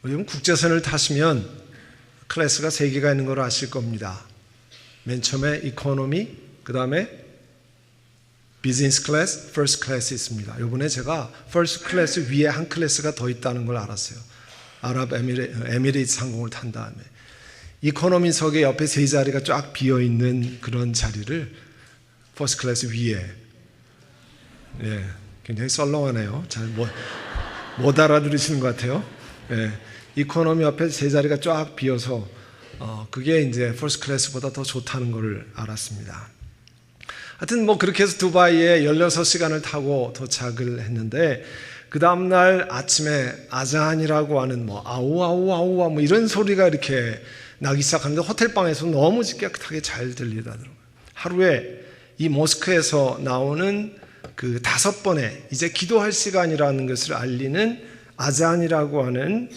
요즘 국제선을 타시면 클래스가 3개가 있는 걸 아실 겁니다. 맨 처음에 이코노미, 그 다음에 비즈니스 클래스, 퍼스트 클래스 있습니다. 요번에 제가 퍼스트 클래스 위에 한 클래스가 더 있다는 걸 알았어요. 에미레이트 항공을 탄 다음에 이코노미석의 옆에 3자리가 쫙 비어있는 그런 자리를 퍼스트 클래스 위에, 예, 굉장히 썰렁하네요. 잘 못 알아들으시는 것 같아요. 예, 이코노미 옆에 3자리가 쫙 비어서 그게 이제 퍼스트 클래스보다 더 좋다는 걸 알았습니다. 하여튼 뭐 그렇게 해서 두바이에 16시간을 타고 도착을 했는데, 그 다음날 아침에 아잔이라고 하는 뭐 아우아우아우아 뭐 이런 소리가 이렇게 나기 시작하는데 호텔방에서 너무 깨끗하게 잘 들리더라고요. 하루에 이 모스크에서 나오는 그 5번의 이제 기도할 시간이라는 것을 알리는 아잔이라고 하는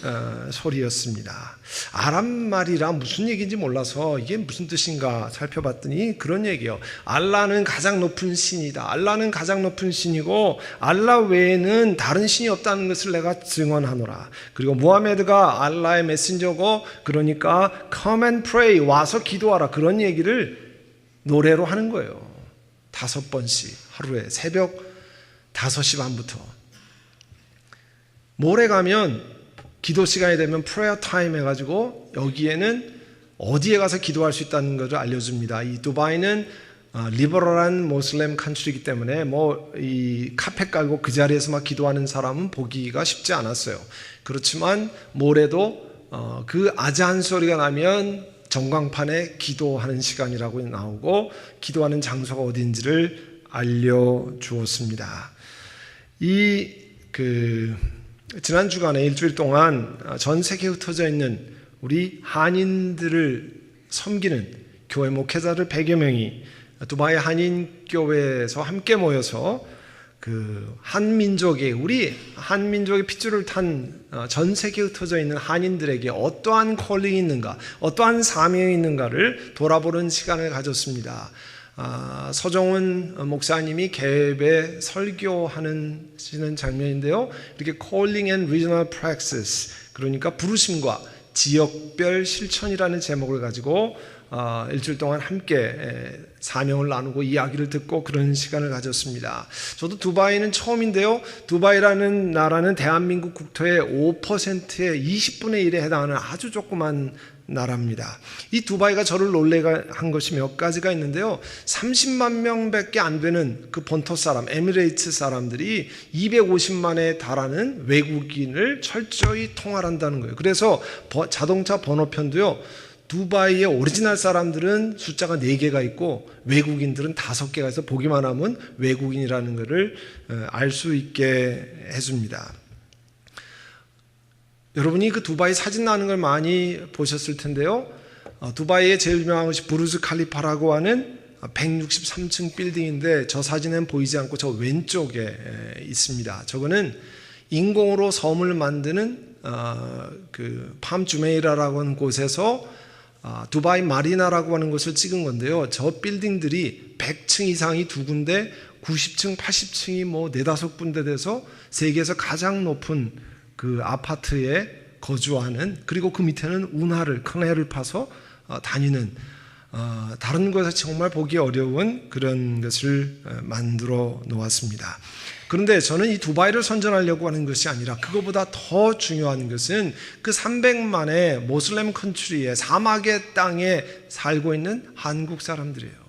소리였습니다. 아랍말이라 무슨 얘기인지 몰라서 이게 무슨 뜻인가 살펴봤더니 그런 얘기예요. 알라는 가장 높은 신이다. 알라는 가장 높은 신이고 알라 외에는 다른 신이 없다는 것을 내가 증언하노라. 그리고 무하메드가 알라의 메신저고, 그러니까 come and pray, 와서 기도하라, 그런 얘기를 노래로 하는 거예요. 5번씩 하루에 새벽 5시 반부터. 모레 가면 기도 시간이 되면 프레어 타임 해가지고 여기에는 어디에 가서 기도할 수 있다는 것을 알려줍니다. 이 두바이는 리버럴한 모슬렘 칸트리이기 때문에 뭐 이 카페 깔고 그 자리에서 막 기도하는 사람은 보기가 쉽지 않았어요. 그렇지만 모레도 그 아잔 소리가 나면 전광판에 기도하는 시간이라고 나오고 기도하는 장소가 어딘지를 알려주었습니다. 지난 주간에 일주일 동안 전 세계에 흩어져 있는 우리 한인들을 섬기는 교회 목회자들 100여 명이 두바이 한인교회에서 함께 모여서 우리 한민족의 핏줄을 탄 전 세계에 흩어져 있는 한인들에게 어떠한 콜링이 있는가, 어떠한 사명이 있는가를 돌아보는 시간을 가졌습니다. 서정훈 목사님이 개업에 설교하는 장면인데요. 이렇게 Calling and Regional Praxis, 그러니까 부르심과 지역별 실천이라는 제목을 가지고 일주일 동안 함께 사명을 나누고 이야기를 듣고 그런 시간을 가졌습니다. 저도 두바이는 처음인데요. 두바이라는 나라는 대한민국 국토의 5%의 20분의 1에 해당하는 아주 조그만 나라입니다. 이 두바이가 저를 놀래게 한 것이 몇 가지가 있는데요. 30만 명밖에 안 되는 그 본토 사람, 에미레이트 사람들이 250만에 달하는 외국인을 철저히 통할한다는 거예요. 그래서 자동차 번호편도요, 두바이의 오리지널 사람들은 숫자가 4개가 있고 외국인들은 5개가 있어서 보기만 하면 외국인이라는 것을 알 수 있게 해줍니다. 여러분이 그 두바이 사진 나는 걸 많이 보셨을 텐데요. 두바이의 제일 유명한 것이 부르즈 칼리파라고 하는 163층 빌딩인데 저 사진은 보이지 않고 저 왼쪽에 있습니다. 저거는 인공으로 섬을 만드는 팜 주메이라라고 하는 곳에서 두바이 마리나라고 하는 곳을 찍은 건데요. 저 빌딩들이 100층 이상이 2군데, 90층, 80층이 뭐 4-5군데 돼서 세계에서 가장 높은 그 아파트에 거주하는, 그리고 그 밑에는 운하를, 큰 해를 파서 다니는, 다른 곳에서 정말 보기 어려운 그런 것을 만들어 놓았습니다. 그런데 저는 이 두바이를 선전하려고 하는 것이 아니라 그것보다 더 중요한 것은 그 300만의 모슬렘 컨트리의 사막의 땅에 살고 있는 한국 사람들이에요.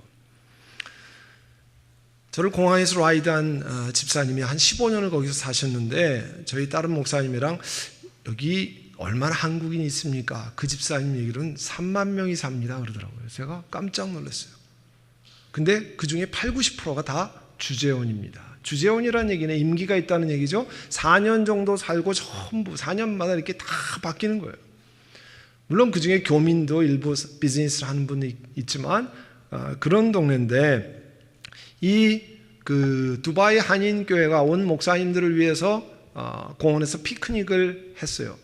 저를 공항에서 라이드한 집사님이 한 15년을 거기서 사셨는데 저희 다른 목사님이랑 여기 얼마나 한국인이 있습니까? 그 집사님 얘기로는 3만 명이 삽니다 그러더라고요. 제가 깜짝 놀랐어요. 근데 그 중에 80-90%가 다 주재원입니다. 주재원이라는 얘기는 임기가 있다는 얘기죠. 4년 정도 살고 전부 4년마다 이렇게 다 바뀌는 거예요. 물론 그 중에 교민도 일부 비즈니스를 하는 분이 있지만 그런 동네인데, 그 두바이 한인교회가 온 목사님들을 위해서 공원에서 피크닉을 했어요.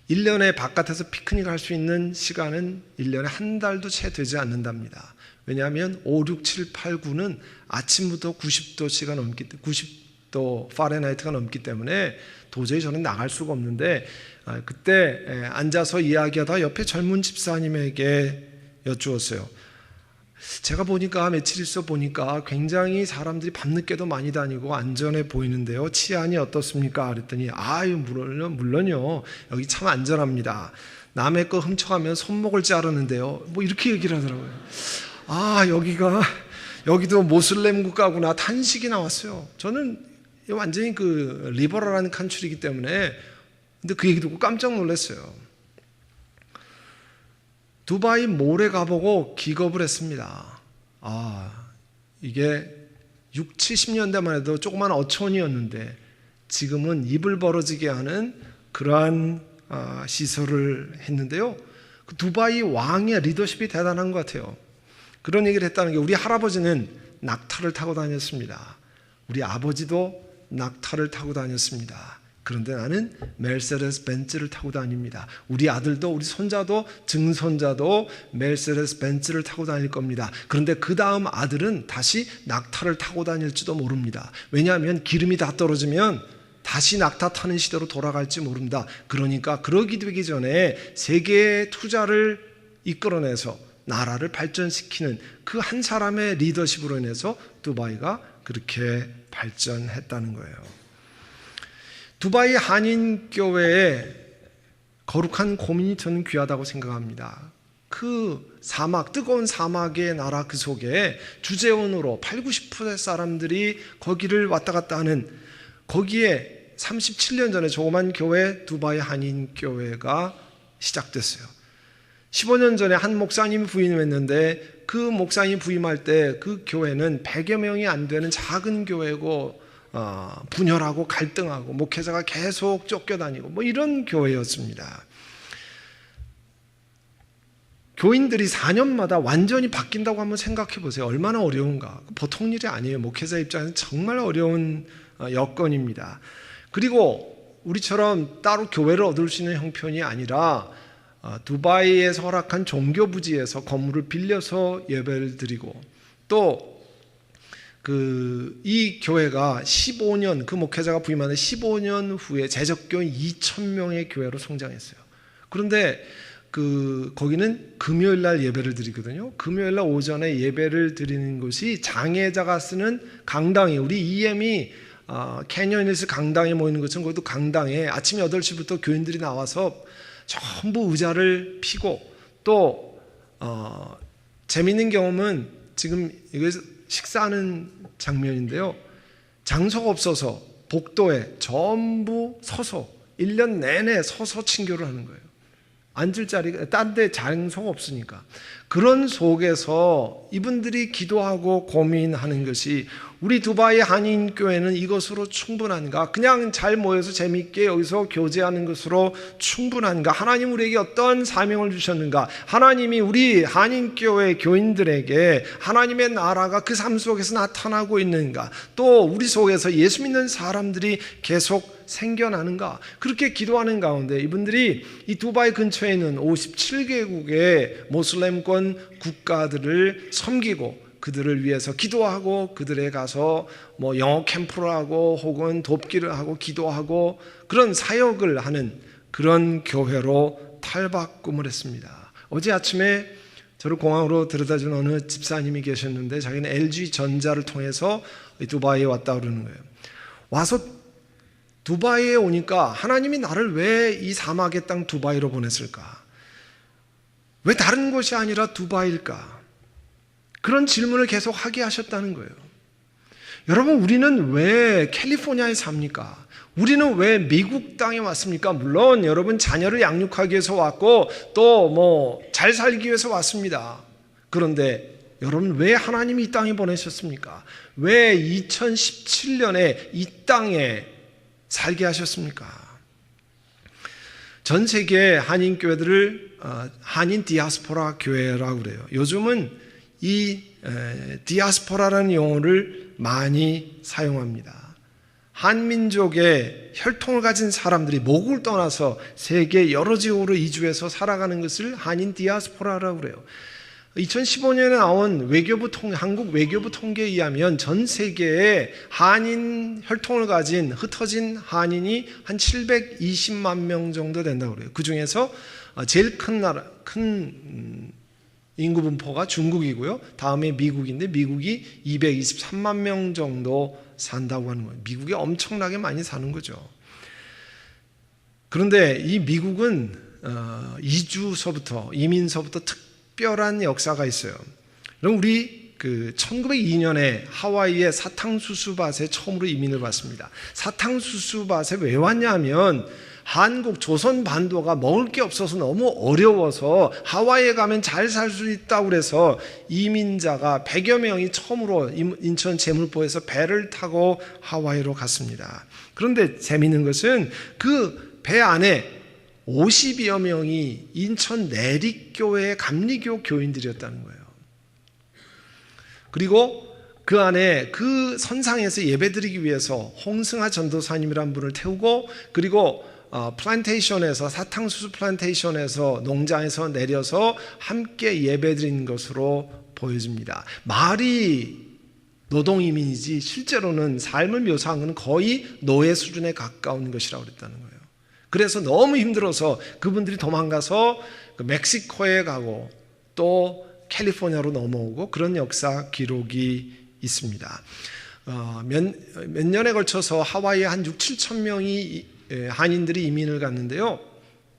1년에 바깥에서 피크닉을 할 수 있는 시간은 1년에 한 달도 채 되지 않는답니다. 왜냐하면 5, 6, 7, 8, 9는 아침부터 90도씨가 넘기 때문에 90도 파렌하이트가 넘기 때문에 도저히 저는 나갈 수가 없는데 그때 앉아서 이야기하다 옆에 젊은 집사님에게 여쭈었어요. 제가 보니까 며칠 있어 보니까 굉장히 사람들이 밤늦게도 많이 다니고 안전해 보이는데요. 치안이 어떻습니까? 그랬더니 아유 물론요. 여기 참 안전합니다. 남의 거 훔쳐가면 손목을 자르는데요. 뭐 이렇게 얘기를 하더라고요. 아 여기도 모슬렘 국가구나. 탄식이 나왔어요. 저는 완전히 그 리버럴한 칸츄리이기 때문에 근데 그 얘기 듣고 깜짝 놀랐어요. 두바이 몰에 가보고 기겁을 했습니다. 이게 60, 70년대만 해도 조그만 어촌이었는데 지금은 입을 벌어지게 하는 그러한 시설을 했는데요. 그 두바이 왕의 리더십이 대단한 것 같아요. 그런 얘기를 했다는 게 우리 할아버지는 낙타를 타고 다녔습니다. 우리 아버지도 낙타를 타고 다녔습니다. 그런데 나는 메르세데스 벤츠를 타고 다닙니다. 우리 아들도 우리 손자도 증손자도 메르세데스 벤츠를 타고 다닐 겁니다. 그런데 그 다음 아들은 다시 낙타를 타고 다닐지도 모릅니다. 왜냐하면 기름이 다 떨어지면 다시 낙타 타는 시대로 돌아갈지 모릅니다. 그러니까 그러기 되기 전에 세계의 투자를 이끌어내서 나라를 발전시키는 그 한 사람의 리더십으로 인해서 두바이가 그렇게 발전했다는 거예요. 두바이 한인교회의 거룩한 고민이 저는 귀하다고 생각합니다. 그 사막, 뜨거운 사막의 나라 그 속에 주재원으로 80~90% 사람들이 거기를 왔다 갔다 하는 거기에 37년 전에 조그만 교회 두바이 한인교회가 시작됐어요. 15년 전에 한 목사님이 부임했는데 그 목사님이 부임할 때 그 교회는 100여 명이 안 되는 작은 교회고 분열하고 갈등하고 목회자가 계속 쫓겨다니고 뭐 이런 교회였습니다. 교인들이 4년마다 완전히 바뀐다고 한번 생각해 보세요. 얼마나 어려운가. 보통 일이 아니에요. 목회자 입장에서는 정말 어려운 여건입니다. 그리고 우리처럼 따로 교회를 얻을 수 있는 형편이 아니라 두바이에서 허락한 종교 부지에서 건물을 빌려서 예배를 드리고 또 이 교회가 15년, 그 목회자가 부임하는 15년 후에 재적교인 2,000명의 교회로 성장했어요. 그런데 거기는 금요일 날 예배를 드리거든요. 금요일 날 오전에 예배를 드리는 곳이 장애자가 쓰는 강당이 우리 EM이 캐년힐스 강당에 모이는 것처럼 거기도 강당에 아침 8시부터 교인들이 나와서 전부 의자를 피고 또 재미있는 경험은 지금 이거 식사하는 장면인데요. 장소가 없어서 복도에 전부 서서 1년 내내 서서 친교를 하는 거예요. 앉을 자리가 딴 데 장소가 없으니까. 그런 속에서 이분들이 기도하고 고민하는 것이 우리 두바이 한인교회는 이것으로 충분한가? 그냥 잘 모여서 재미있게 여기서 교제하는 것으로 충분한가? 하나님 우리에게 어떤 사명을 주셨는가? 하나님이 우리 한인교회 교인들에게 하나님의 나라가 그 삶 속에서 나타나고 있는가? 또 우리 속에서 예수 믿는 사람들이 계속 생겨나는가? 그렇게 기도하는 가운데 이분들이 이 두바이 근처에 있는 57개국의 모슬렘권 국가들을 섬기고 그들을 위해서 기도하고 그들에 가서 뭐 영어 캠프를 하고 혹은 돕기를 하고 기도하고 그런 사역을 하는 그런 교회로 탈바꿈을 했습니다. 어제 아침에 저를 공항으로 데려다준 어느 집사님이 계셨는데 자기는 LG전자를 통해서 두바이에 왔다 그러는 거예요. 와서 두바이에 오니까 하나님이 나를 왜 이 사막의 땅 두바이로 보냈을까? 왜 다른 곳이 아니라 두바이일까? 그런 질문을 계속 하게 하셨다는 거예요. 여러분, 우리는 왜 캘리포니아에 삽니까? 우리는 왜 미국 땅에 왔습니까? 물론 여러분 자녀를 양육하기 위해서 왔고 또 잘 살기 위해서 왔습니다. 그런데 여러분 왜 하나님이 이 땅에 보내셨습니까? 왜 2017년에 이 땅에 살게 하셨습니까? 전 세계 한인 교회들을 한인 디아스포라 교회라고 그래요. 요즘은 이 디아스포라라는 용어를 많이 사용합니다. 한민족의 혈통을 가진 사람들이 모국을 떠나서 세계 여러 지역으로 이주해서 살아가는 것을 한인 디아스포라라고 그래요. 2015년에 나온 한국 외교부 통계에 의하면 전 세계에 한인 혈통을 가진 흩어진 한인이 한 720만 명 정도 된다고 그래요. 그 중에서 제일 큰 인구 분포가 중국이고요. 다음에 미국인데 미국이 223만 명 정도 산다고 하는 거예요. 미국이 엄청나게 많이 사는 거죠. 그런데 이 미국은 이민서부터 특별한 역사가 있어요. 그럼 우리 1902년에 하와이의 사탕수수밭에 처음으로 이민을 왔습니다. 사탕수수밭에 왜 왔냐면 한국 조선 반도가 먹을 게 없어서 너무 어려워서 하와이에 가면 잘 살 수 있다고 그래서 이민자가 100여 명이 처음으로 인천 제물포에서 배를 타고 하와이로 갔습니다. 그런데 재미있는 것은 그 배 안에 50여 명이 인천 내립교회 감리교 교인들이었다는 거예요. 그리고 그 안에 그 선상에서 예배드리기 위해서 홍승하 전도사님이란 분을 태우고, 그리고 플란테이션에서 사탕수수 플란테이션에서 농장에서 내려서 함께 예배드린 것으로 보여집니다. 말이 노동이민이지 실제로는 삶을 묘사한 것은 거의 노예 수준에 가까운 것이라고 그랬다는 거예요. 그래서 너무 힘들어서 그분들이 도망가서 멕시코에 가고 또 캘리포니아로 넘어오고 그런 역사 기록이 있습니다. 몇 년에 걸쳐서 하와이에 한 6, 7천 명이 한인들이 이민을 갔는데요.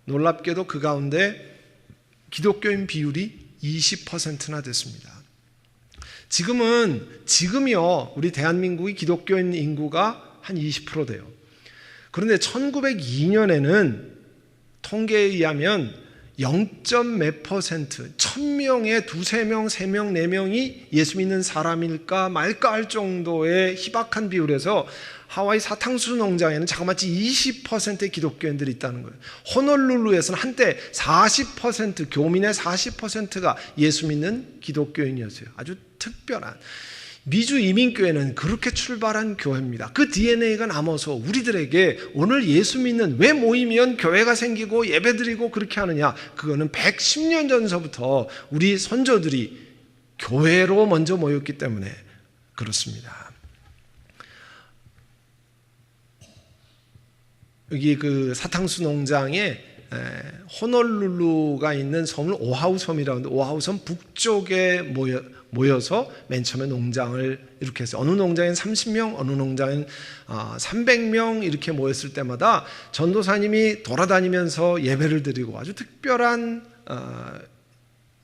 놀랍게도 그 가운데 기독교인 비율이 20%나 됐습니다. 지금이요, 우리 대한민국의 기독교인 인구가 한 20% 돼요. 그런데 1902년에는 통계에 의하면 0.몇 퍼센트, 1000명에 2~3명, 3명, 4명이 예수 믿는 사람일까 말까 할 정도의 희박한 비율에서 하와이 사탕수수 농장에는 자그마치 20%의 기독교인들이 있다는 거예요. 호놀룰루에서는 한때 40%, 교민의 40%가 예수 믿는 기독교인이었어요. 아주 특별한. 미주 이민교회는 그렇게 출발한 교회입니다. 그 DNA가 남아서 우리들에게 오늘 예수 믿는, 왜 모이면 교회가 생기고 예배드리고 그렇게 하느냐, 그거는 110년 전서부터 우리 선조들이 교회로 먼저 모였기 때문에 그렇습니다. 여기 그 사탕수 농장에 호놀룰루가 있는 섬을 오하우 섬이라고 하는데, 오하우 섬 북쪽에 모여서 맨 처음에 농장을 이렇게 해서 어느 농장엔 30명, 어느 농장엔 300명 이렇게 모였을 때마다 전도사님이 돌아다니면서 예배를 드리고 아주 특별한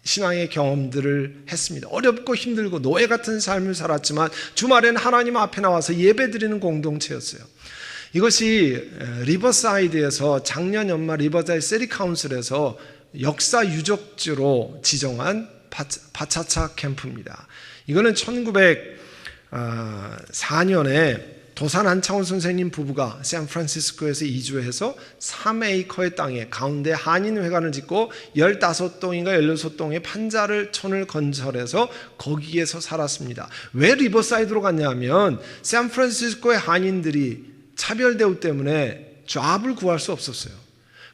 신앙의 경험들을 했습니다. 어렵고 힘들고 노예 같은 삶을 살았지만 주말에는 하나님 앞에 나와서 예배 드리는 공동체였어요. 이것이 리버사이드에서 작년 연말 리버사이드 시티 카운슬에서 역사 유적지로 지정한 바차차 캠프입니다. 이거는 1904년에 도산 안창원 선생님 부부가 샌프란시스코에서 이주해서 3에이커의 땅에 가운데 한인회관을 짓고 15동인가 16동의 판자촌을 건설해서 거기에서 살았습니다. 왜 리버사이드로 갔냐면 샌프란시스코의 한인들이 차별대우 때문에 잡을 구할 수 없었어요.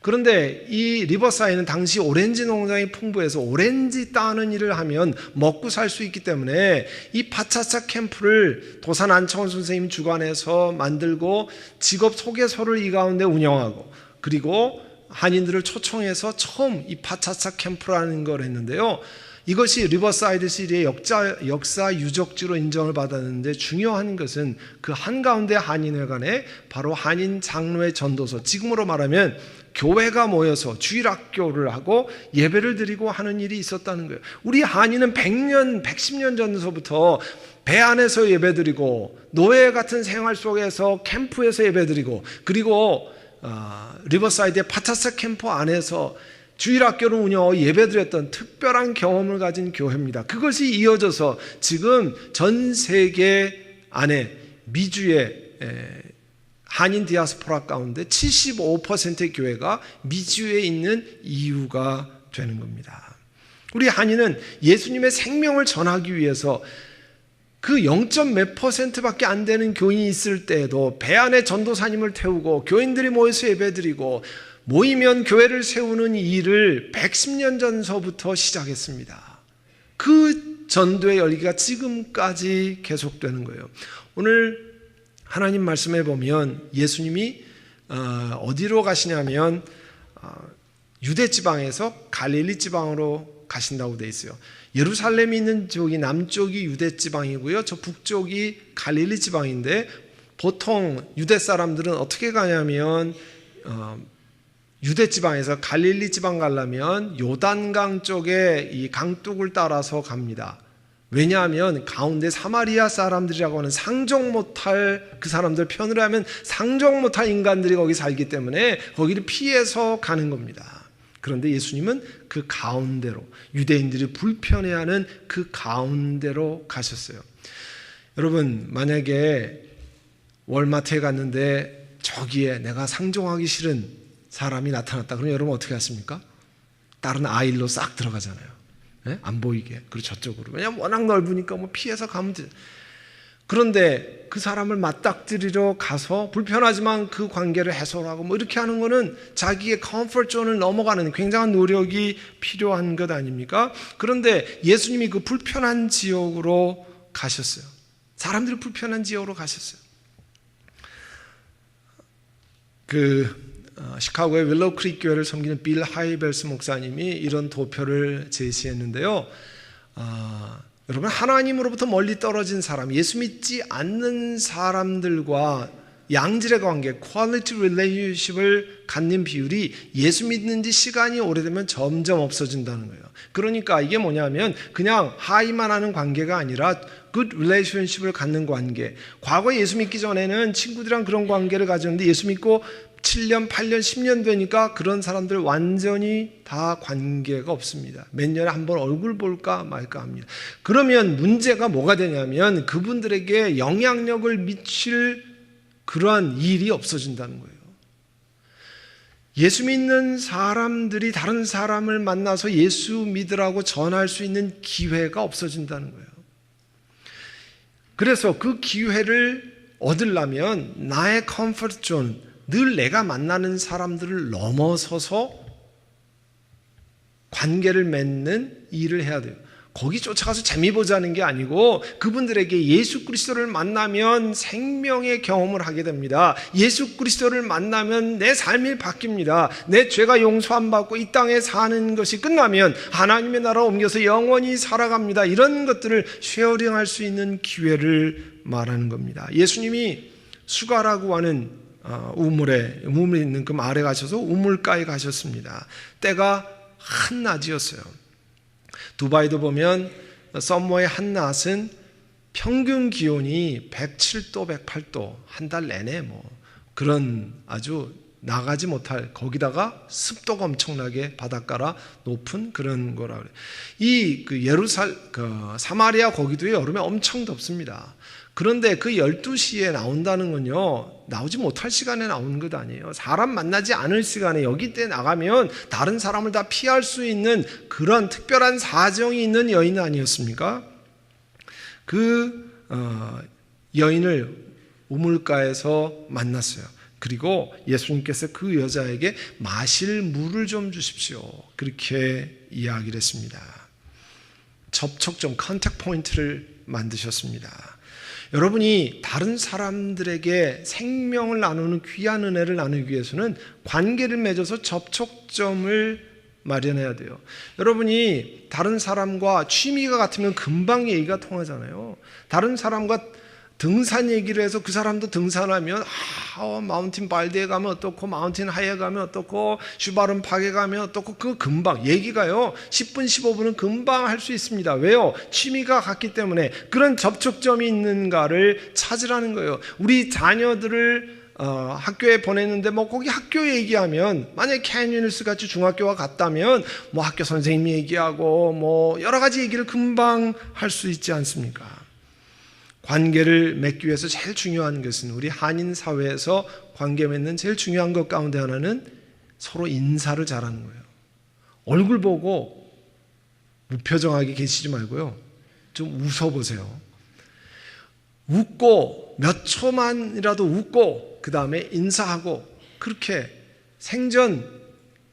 그런데 이 리버사이드는 당시 오렌지 농장이 풍부해서 오렌지 따는 일을 하면 먹고 살 수 있기 때문에 이 바차차 캠프를 도산 안창원 선생님이 주관해서 만들고 직업 소개서를 이 가운데 운영하고, 그리고 한인들을 초청해서 처음 이 바차차 캠프라는 걸 했는데요. 이것이 리버사이드 시리의 역사 유적지로 인정을 받았는데, 중요한 것은 그 한가운데 한인회관에 바로 한인 장로회 전도서, 지금으로 말하면 교회가 모여서 주일학교를 하고 예배를 드리고 하는 일이 있었다는 거예요. 우리 한인은 100년, 110년 전서부터 배 안에서 예배드리고 노예 같은 생활 속에서 캠프에서 예배드리고, 그리고 리버사이드의 바차차 캠프 안에서 주일학교를 운영하고 예배드렸던 특별한 경험을 가진 교회입니다. 그것이 이어져서 지금 전 세계 안에 미주의 한인 디아스포라 가운데 75%의 교회가 미주에 있는 이유가 되는 겁니다. 우리 한인은 예수님의 생명을 전하기 위해서 그 0.몇 퍼센트밖에 안 되는 교인이 있을 때에도 배 안에 전도사님을 태우고 교인들이 모여서 예배드리고 모이면 교회를 세우는 일을 110년 전서부터 시작했습니다. 그 전도의 열기가 지금까지 계속되는 거예요. 오늘 하나님 말씀에 보면 예수님이 어디로 가시냐면 유대 지방에서 갈릴리 지방으로 가신다고 돼 있어요. 예루살렘이 있는 쪽이 남쪽이 유대 지방이고요. 저 북쪽이 갈릴리 지방인데 보통 유대 사람들은 어떻게 가냐면 유대 지방에서 갈릴리 지방 가려면 요단강 쪽에 이 강둑을 따라서 갑니다. 왜냐하면 가운데 사마리아 사람들이라고 하는 상종 못할 그 사람들, 편으로 하면 상종 못할 인간들이 거기 살기 때문에 거기를 피해서 가는 겁니다. 그런데 예수님은 그 가운데로, 유대인들이 불편해하는 그 가운데로 가셨어요. 여러분, 만약에 월마트에 갔는데 저기에 내가 상종하기 싫은 사람이 나타났다. 그러면 여러분 어떻게 하십니까? 다른 아일로 싹 들어가잖아요. 네? 안 보이게. 그리고 저쪽으로. 왜냐하면 워낙 넓으니까 뭐 피해서 가면 돼. 그런데 그 사람을 맞닥뜨리러 가서 불편하지만 그 관계를 해소하고 뭐 이렇게 하는 거는 자기의 컴포트 존을 넘어가는 굉장한 노력이 필요한 것 아닙니까? 그런데 예수님이 그 불편한 지역으로 가셨어요. 사람들이 불편한 지역으로 가셨어요. 시카고의 윌로우 크릭 교회를 섬기는 빌 하이벨스 목사님이 이런 도표를 제시했는데요. 여러분, 하나님으로부터 멀리 떨어진 사람, 예수 믿지 않는 사람들과 양질의 관계, quality relationship을 갖는 비율이 예수 믿는 지 시간이 오래되면 점점 없어진다는 거예요. 그러니까 이게 뭐냐면 그냥 하이만 하는 관계가 아니라 good relationship을 갖는 관계. 과거에 예수 믿기 전에는 친구들이랑 그런 관계를 가졌는데 예수 믿고 7년, 8년, 10년 되니까 그런 사람들 완전히 다 관계가 없습니다. 몇 년에 한 번 얼굴 볼까 말까 합니다. 그러면 문제가 뭐가 되냐면 그분들에게 영향력을 미칠 그러한 일이 없어진다는 거예요. 예수 믿는 사람들이 다른 사람을 만나서 예수 믿으라고 전할 수 있는 기회가 없어진다는 거예요. 그래서 그 기회를 얻으려면 나의 컴포트 존, 늘 내가 만나는 사람들을 넘어서서 관계를 맺는 일을 해야 돼요. 거기 쫓아가서 재미 보자는 게 아니고 그분들에게 예수 그리스도를 만나면 생명의 경험을 하게 됩니다. 예수 그리스도를 만나면 내 삶이 바뀝니다. 내 죄가 용서 안 받고 이 땅에 사는 것이 끝나면 하나님의 나라 옮겨서 영원히 살아갑니다. 이런 것들을 쉐어링할 수 있는 기회를 말하는 겁니다. 예수님이 수가라고 하는 우물에 있는 그 마을에 가셔서 우물가에 가셨습니다. 때가 한낮이었어요. 두바이도 보면 썸머의 한낮은 평균 기온이 107도, 108도 한 달 내내 뭐 그런 아주 나가지 못할, 거기다가 습도가 엄청나게 바닷가라 높은 그런 거라 그래요. 사마리아 거기도 여름에 엄청 덥습니다. 그런데 그 12시에 나온다는 건요, 나오지 못할 시간에 나오는 것 아니에요. 사람 만나지 않을 시간에 여기 때 나가면 다른 사람을 다 피할 수 있는 그런 특별한 사정이 있는 여인 아니었습니까? 여인을 우물가에서 만났어요. 그리고 예수님께서 그 여자에게 마실 물을 좀 주십시오. 그렇게 이야기를 했습니다. 접촉점, 컨택 포인트를 만드셨습니다. 여러분이 다른 사람들에게 생명을 나누는 귀한 은혜를 나누기 위해서는 관계를 맺어서 접촉점을 마련해야 돼요. 여러분이 다른 사람과 취미가 같으면 금방 얘기가 통하잖아요. 다른 사람과 등산 얘기를 해서 그 사람도 등산하면 마운틴 발디에 가면 어떻고, 마운틴 하이에 가면 어떻고, 슈바른 파크에 가면 어떻고, 그 금방 얘기가요 10분 15분은 금방 할 수 있습니다. 왜요? 취미가 같기 때문에. 그런 접촉점이 있는가를 찾으라는 거예요. 우리 자녀들을 학교에 보냈는데 뭐 거기 학교 얘기하면, 만약에 캐니언스 같이 중학교와 같다면 뭐 학교 선생님 얘기하고 뭐 여러 가지 얘기를 금방 할 수 있지 않습니까? 관계를 맺기 위해서 제일 중요한 것은, 우리 한인 사회에서 관계 맺는 제일 중요한 것 가운데 하나는 서로 인사를 잘하는 거예요. 얼굴 보고 무표정하게 계시지 말고요, 좀 웃어보세요. 웃고 몇 초만이라도 웃고 그 다음에 인사하고, 그렇게 생전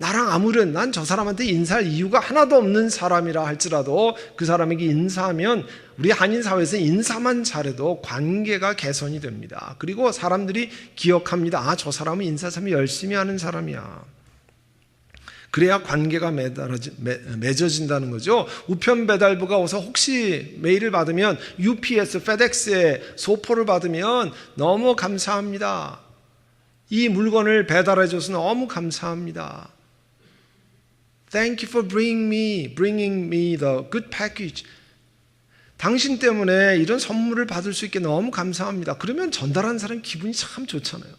나랑 아무런 난 저 사람한테 인사할 이유가 하나도 없는 사람이라 할지라도 그 사람에게 인사하면 우리 한인 사회에서 인사만 잘해도 관계가 개선이 됩니다. 그리고 사람들이 기억합니다. 아, 저 사람은 인사 참 열심히 하는 사람이야. 그래야 관계가 맺어진다는 거죠. 우편 배달부가 와서 혹시 메일을 받으면 UPS, FedEx에 소포를 받으면 너무 감사합니다. 이 물건을 배달해줘서 너무 감사합니다. Thank you for bringing me the good package. 당신 때문에 이런 선물을 받을 수 있게 너무 감사합니다. 그러면 전달하는 사람 기분이 참 좋잖아요.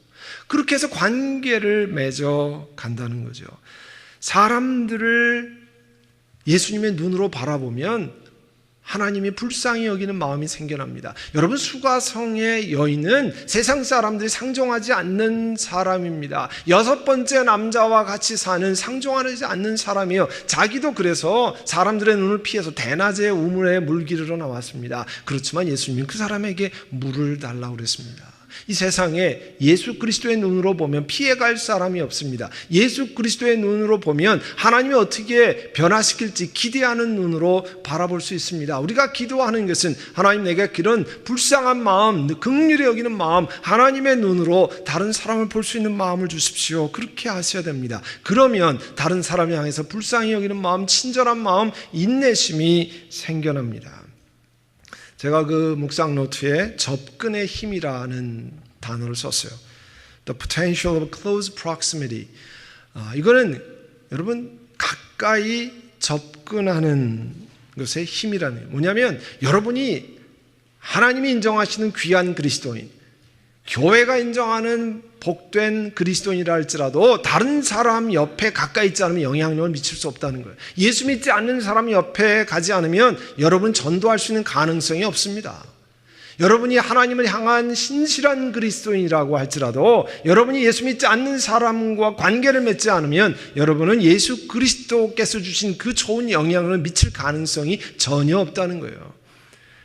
그렇게 해서 관계를 맺어 간다는 거죠. 사람들을 예수님의 눈으로 바라보면 하나님이 불쌍히 여기는 마음이 생겨납니다. 여러분, 수가성의 여인은 세상 사람들이 상종하지 않는 사람입니다. 6번째 남자와 같이 사는 상종하지 않는 사람이에요. 자기도 그래서 사람들의 눈을 피해서 대낮에 우물에 물 기르러 나왔습니다. 그렇지만 예수님은 그 사람에게 물을 달라고 그랬습니다. 이 세상에 예수 그리스도의 눈으로 보면 피해갈 사람이 없습니다. 예수 그리스도의 눈으로 보면 하나님이 어떻게 변화시킬지 기대하는 눈으로 바라볼 수 있습니다. 우리가 기도하는 것은 하나님, 내게 그런 불쌍한 마음, 긍휼히 여기는 마음, 하나님의 눈으로 다른 사람을 볼 수 있는 마음을 주십시오. 그렇게 하셔야 됩니다. 그러면 다른 사람을 향해서 불쌍히 여기는 마음, 친절한 마음, 인내심이 생겨납니다. 제가 그 묵상 노트에 접근의 힘이라는 단어를 썼어요. The potential of close proximity. 이거는 여러분 가까이 접근하는 것의 힘이라는 거예요. 뭐냐면 여러분이 하나님이 인정하시는 귀한 그리스도인, 교회가 인정하는 복된 그리스도인이라 할지라도 다른 사람 옆에 가까이 있지 않으면 영향력을 미칠 수 없다는 거예요. 예수 믿지 않는 사람 옆에 가지 않으면 여러분 전도할 수 있는 가능성이 없습니다. 여러분이 하나님을 향한 신실한 그리스도인이라고 할지라도 여러분이 예수 믿지 않는 사람과 관계를 맺지 않으면 여러분은 예수 그리스도께서 주신 그 좋은 영향을 미칠 가능성이 전혀 없다는 거예요.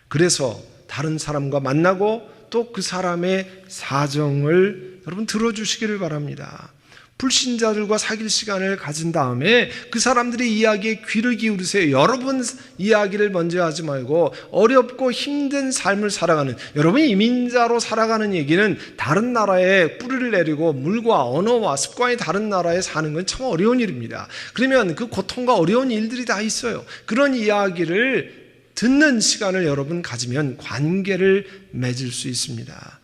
그래서 다른 사람과 만나고 또 그 사람의 사정을 여러분 들어주시기를 바랍니다. 불신자들과 사귈 시간을 가진 다음에 그 사람들의 이야기에 귀를 기울이세요. 여러분 이야기를 먼저 하지 말고 어렵고 힘든 삶을 살아가는, 여러분이 이민자로 살아가는 얘기는 다른 나라에 뿌리를 내리고 물과 언어와 습관이 다른 나라에 사는 건 참 어려운 일입니다. 그러면 그 고통과 어려운 일들이 다 있어요. 그런 이야기를 듣는 시간을 여러분 가지면 관계를 맺을 수 있습니다.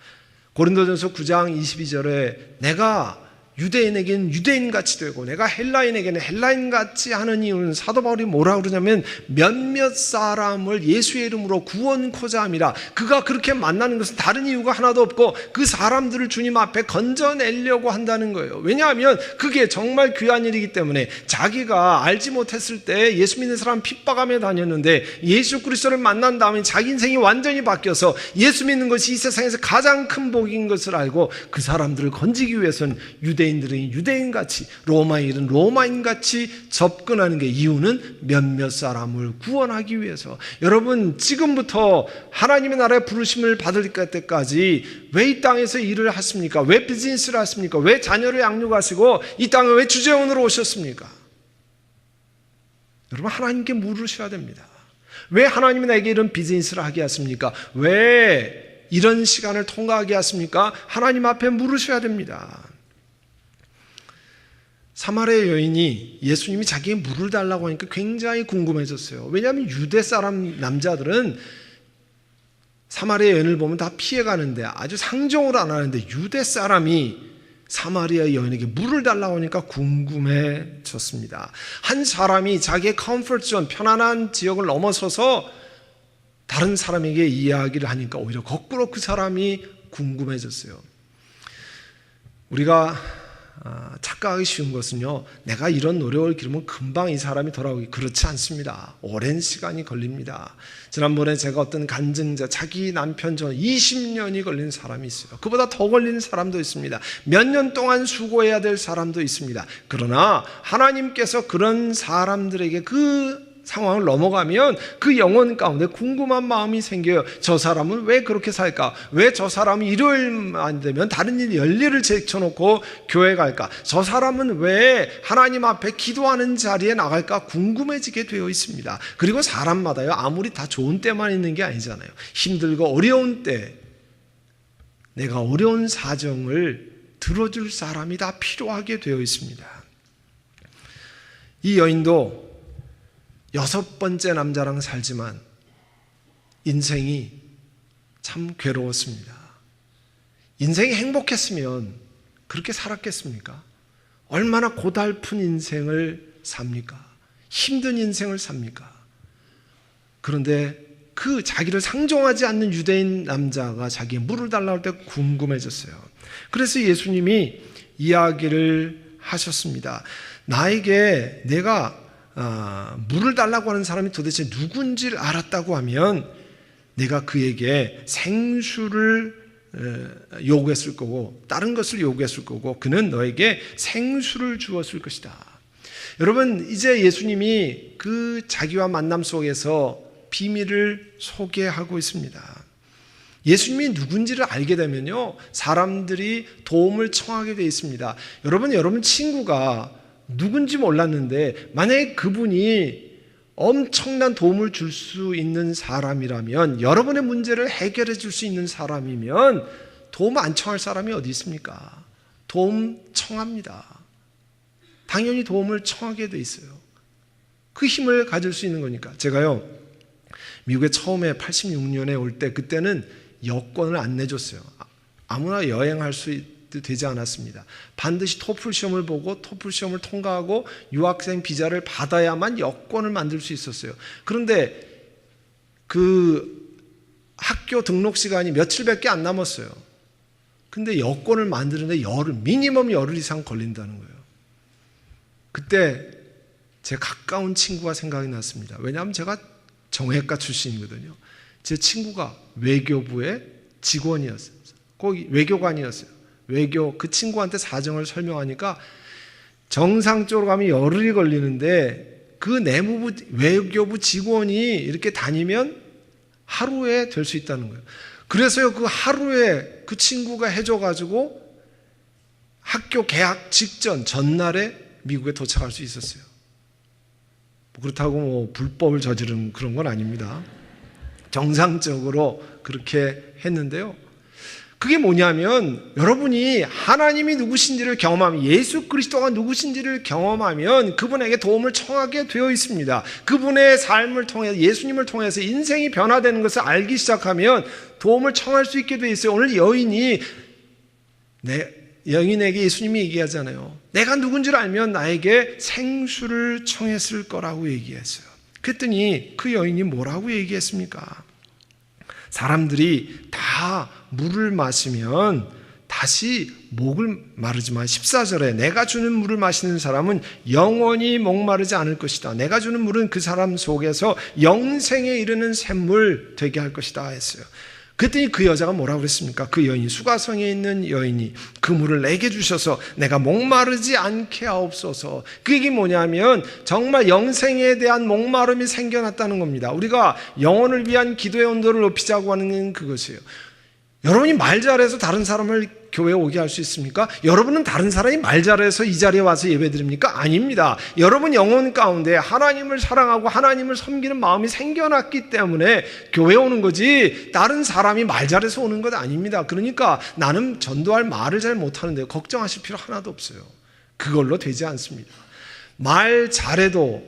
고린도전서 9장 22절에 내가 유대인에게는 유대인같이 되고 내가 헬라인에게는 헬라인같이 하는 이유는 사도 바울이 뭐라고 그러냐면 몇몇 사람을 예수의 이름으로 구원코자 함이라. 그가 그렇게 만나는 것은 다른 이유가 하나도 없고 그 사람들을 주님 앞에 건져내려고 한다는 거예요. 왜냐하면 그게 정말 귀한 일이기 때문에. 자기가 알지 못했을 때 예수 믿는 사람 핍박하며 다녔는데 예수 그리스도를 만난 다음에 자기 인생이 완전히 바뀌어서 예수 믿는 것이 이 세상에서 가장 큰 복인 것을 알고 그 사람들을 건지기 위해서는 유대인들은 유대인같이, 로마인은 로마인같이 접근하는 게 이유는 몇몇 사람을 구원하기 위해서. 여러분, 지금부터 하나님의 나라의 부르심을 받을 때까지 왜 이 땅에서 일을 하십니까? 왜 비즈니스를 하십니까? 왜 자녀를 양육하시고 이 땅에 왜 주재원으로 오셨습니까? 여러분, 하나님께 물으셔야 됩니다. 왜 하나님이 나에게 이런 비즈니스를 하게 하십니까? 왜 이런 시간을 통과하게 하십니까? 하나님 앞에 물으셔야 됩니다. 사마리아 여인이 예수님이 자기에게 물을 달라고 하니까 굉장히 궁금해졌어요. 왜냐하면 유대 사람 남자들은 사마리아 여인을 보면 다 피해가는데 아주 상종을 안 하는데 유대 사람이 사마리아 여인에게 물을 달라고 하니까 궁금해졌습니다. 한 사람이 자기의 컴포트존, 편안한 지역을 넘어서서 다른 사람에게 이야기를 하니까 오히려 거꾸로 그 사람이 궁금해졌어요. 우리가 착각하기 쉬운 것은요, 내가 이런 노력을 기르면 금방 이 사람이 돌아오기, 그렇지 않습니다. 오랜 시간이 걸립니다. 지난번에 제가 어떤 간증자, 자기 남편 전 20년이 걸린 사람이 있어요. 그보다 더 걸리는 사람도 있습니다. 몇 년 동안 수고해야 될 사람도 있습니다. 그러나 하나님께서 그런 사람들에게 그 상황을 넘어가면 그 영혼 가운데 궁금한 마음이 생겨요. 저 사람은 왜 그렇게 살까? 왜 저 사람은 일요일만 되면 다른 일 열일을 제쳐놓고 교회 갈까? 저 사람은 왜 하나님 앞에 기도하는 자리에 나갈까? 궁금해지게 되어 있습니다. 그리고 사람마다요, 아무리 다 좋은 때만 있는 게 아니잖아요. 힘들고 어려운 때 내가 어려운 사정을 들어줄 사람이 다 필요하게 되어 있습니다. 이 여인도 6번째 남자랑 살지만 인생이 참 괴로웠습니다. 인생이 행복했으면 그렇게 살았겠습니까? 얼마나 고달픈 인생을 삽니까? 힘든 인생을 삽니까? 그런데 그 자기를 상종하지 않는 유대인 남자가 자기의 물을 달라고 할 때 궁금해졌어요. 그래서 예수님이 이야기를 하셨습니다. 나에게 내가 물을 달라고 하는 사람이 도대체 누군지를 알았다고 하면 내가 그에게 생수를 요구했을 거고 다른 것을 요구했을 거고 그는 너에게 생수를 주었을 것이다. 여러분, 이제 예수님이 그 자기와 만남 속에서 비밀을 소개하고 있습니다. 예수님이 누군지를 알게 되면요, 사람들이 도움을 청하게 되어 있습니다. 여러분 친구가 누군지 몰랐는데 만약에 그분이 엄청난 도움을 줄 수 있는 사람이라면, 여러분의 문제를 해결해 줄 수 있는 사람이면 도움 안 청할 사람이 어디 있습니까? 도움 청합니다. 당연히 도움을 청하게 돼 있어요. 그 힘을 가질 수 있는 거니까. 제가요, 미국에 처음에 86년에 올 때 그때는 여권을 안 내줬어요. 아무나 여행할 수 되지 않았습니다. 반드시 토플 시험을 보고 토플 시험을 통과하고 유학생 비자를 받아야만 여권을 만들 수 있었어요. 그런데 그 학교 등록 시간이 며칠밖에 안 남았어요. 근데 여권을 만드는데 미니멈 열흘 이상 걸린다는 거예요. 그때 제 가까운 친구가 생각이 났습니다. 왜냐하면 제가 정외과 출신이거든요. 제 친구가 외교부의 직원이었어요. 거기 외교관이었어요. 그 친구한테 사정을 설명하니까 정상적으로 가면 열흘이 걸리는데 그 외교부 직원이 이렇게 다니면 하루에 될 수 있다는 거예요. 그래서요, 그 하루에 그 친구가 해줘가지고 학교 개학 직전 전날에 미국에 도착할 수 있었어요. 그렇다고 불법을 저지른 그런 건 아닙니다. 정상적으로 그렇게 했는데요. 그게 뭐냐면, 여러분이 하나님이 누구신지를 경험하면, 예수 그리스도가 누구신지를 경험하면 그분에게 도움을 청하게 되어 있습니다. 그분의 삶을 통해, 예수님을 통해서 인생이 변화되는 것을 알기 시작하면 도움을 청할 수 있게 되어 있어요. 오늘 여인에게 예수님이 얘기하잖아요. 내가 누군지를 알면 나에게 생수를 청했을 거라고 얘기했어요. 그랬더니 그 여인이 뭐라고 얘기했습니까? 사람들이 다 물을 마시면 다시 목을 마르지만 14절에 내가 주는 물을 마시는 사람은 영원히 목마르지 않을 것이다. 내가 주는 물은 그 사람 속에서 영생에 이르는 샘물 되게 할 것이다 했어요. 그랬더니 그 여자가 뭐라고 그랬습니까? 그 여인이, 수가성에 있는 여인이 그 물을 내게 주셔서 내가 목마르지 않게 하옵소서. 그게 뭐냐면 정말 영생에 대한 목마름이 생겨났다는 겁니다. 우리가 영혼을 위한 기도의 온도를 높이자고 하는 그것이에요. 여러분이 말 잘해서 다른 사람을 교회에 오게 할 수 있습니까? 여러분은 다른 사람이 말 잘해서 이 자리에 와서 예배드립니까? 아닙니다. 여러분 영혼 가운데 하나님을 사랑하고 하나님을 섬기는 마음이 생겨났기 때문에 교회에 오는 거지, 다른 사람이 말 잘해서 오는 것 아닙니다. 그러니까 나는 전도할 말을 잘 못하는데요, 걱정하실 필요 하나도 없어요. 그걸로 되지 않습니다. 말 잘해도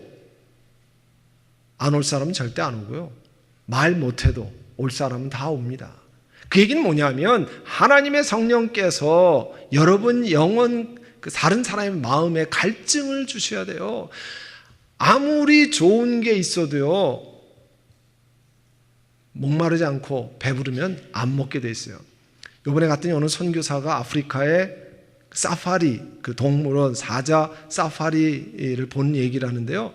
안 올 사람은 절대 안 오고요, 말 못해도 올 사람은 다 옵니다. 그 얘기는 뭐냐면 하나님의 성령께서 여러분 영혼, 다른 사람의 마음에 갈증을 주셔야 돼요. 아무리 좋은 게 있어도요, 목마르지 않고 배부르면 안 먹게 돼 있어요. 이번에 갔더니 어느 선교사가 아프리카의 사파리, 그 동물원 사자 사파리를 본 얘기를 하는데요,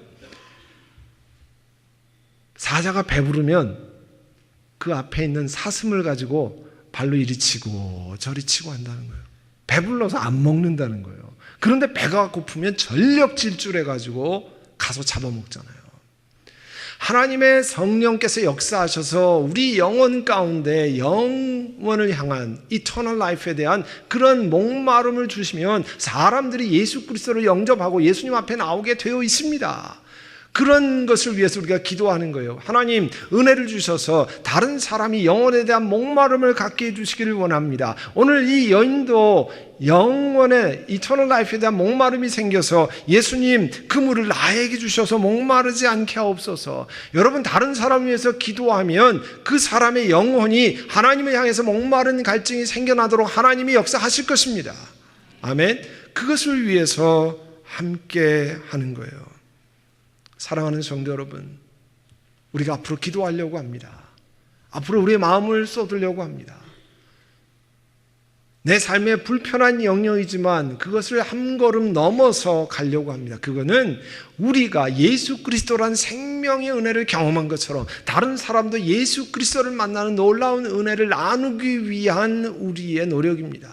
사자가 배부르면 그 앞에 있는 사슴을 가지고 발로 이리 치고 저리 치고 한다는 거예요. 배불러서 안 먹는다는 거예요. 그런데 배가 고프면 전력 질주해가지고 가서 잡아먹잖아요. 하나님의 성령께서 역사하셔서 우리 영혼 가운데 영원을 향한 이터널 라이프에 대한 그런 목마름을 주시면 사람들이 예수 그리스도를 영접하고 예수님 앞에 나오게 되어 있습니다. 그런 것을 위해서 우리가 기도하는 거예요. 하나님 은혜를 주셔서 다른 사람이 영혼에 대한 목마름을 갖게 해주시기를 원합니다. 오늘 이 여인도 영혼의 이터널 라이프에 대한 목마름이 생겨서 예수님 그 물을 나에게 주셔서 목마르지 않게 하옵소서. 여러분 다른 사람을 위해서 기도하면 그 사람의 영혼이 하나님을 향해서 목마른 갈증이 생겨나도록 하나님이 역사하실 것입니다. 아멘. 그것을 위해서 함께 하는 거예요. 사랑하는 성도 여러분, 우리가 앞으로 기도하려고 합니다. 앞으로 우리의 마음을 쏟으려고 합니다. 내 삶의 불편한 영역이지만 그것을 한 걸음 넘어서 가려고 합니다. 그거는 우리가 예수 그리스도란 생명의 은혜를 경험한 것처럼 다른 사람도 예수 그리스도를 만나는 놀라운 은혜를 나누기 위한 우리의 노력입니다.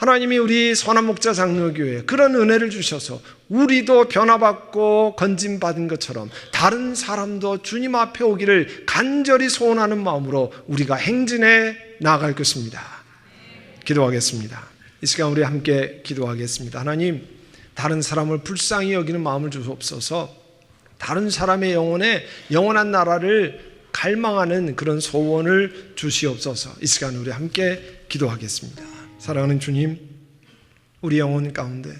하나님이 우리 선한목자 장로교회에 그런 은혜를 주셔서 우리도 변화받고 건짐받은 것처럼 다른 사람도 주님 앞에 오기를 간절히 소원하는 마음으로 우리가 행진해 나아갈 것입니다. 기도하겠습니다. 이 시간 우리 함께 기도하겠습니다. 하나님, 다른 사람을 불쌍히 여기는 마음을 주옵소서. 다른 사람의 영혼에 영원한 나라를 갈망하는 그런 소원을 주시옵소서. 이 시간 우리 함께 기도하겠습니다. 사랑하는 주님, 우리 영혼 가운데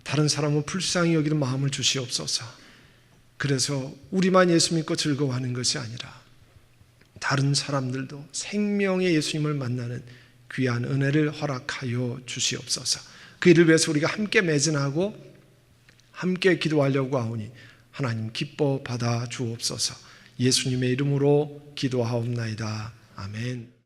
다른 사람을 불쌍히 여기는 마음을 주시옵소서. 그래서 우리만 예수 믿고 즐거워하는 것이 아니라 다른 사람들도 생명의 예수님을 만나는 귀한 은혜를 허락하여 주시옵소서. 그 일을 위해서 우리가 함께 매진하고 함께 기도하려고 하오니 하나님 기뻐 받아 주옵소서. 예수님의 이름으로 기도하옵나이다. 아멘.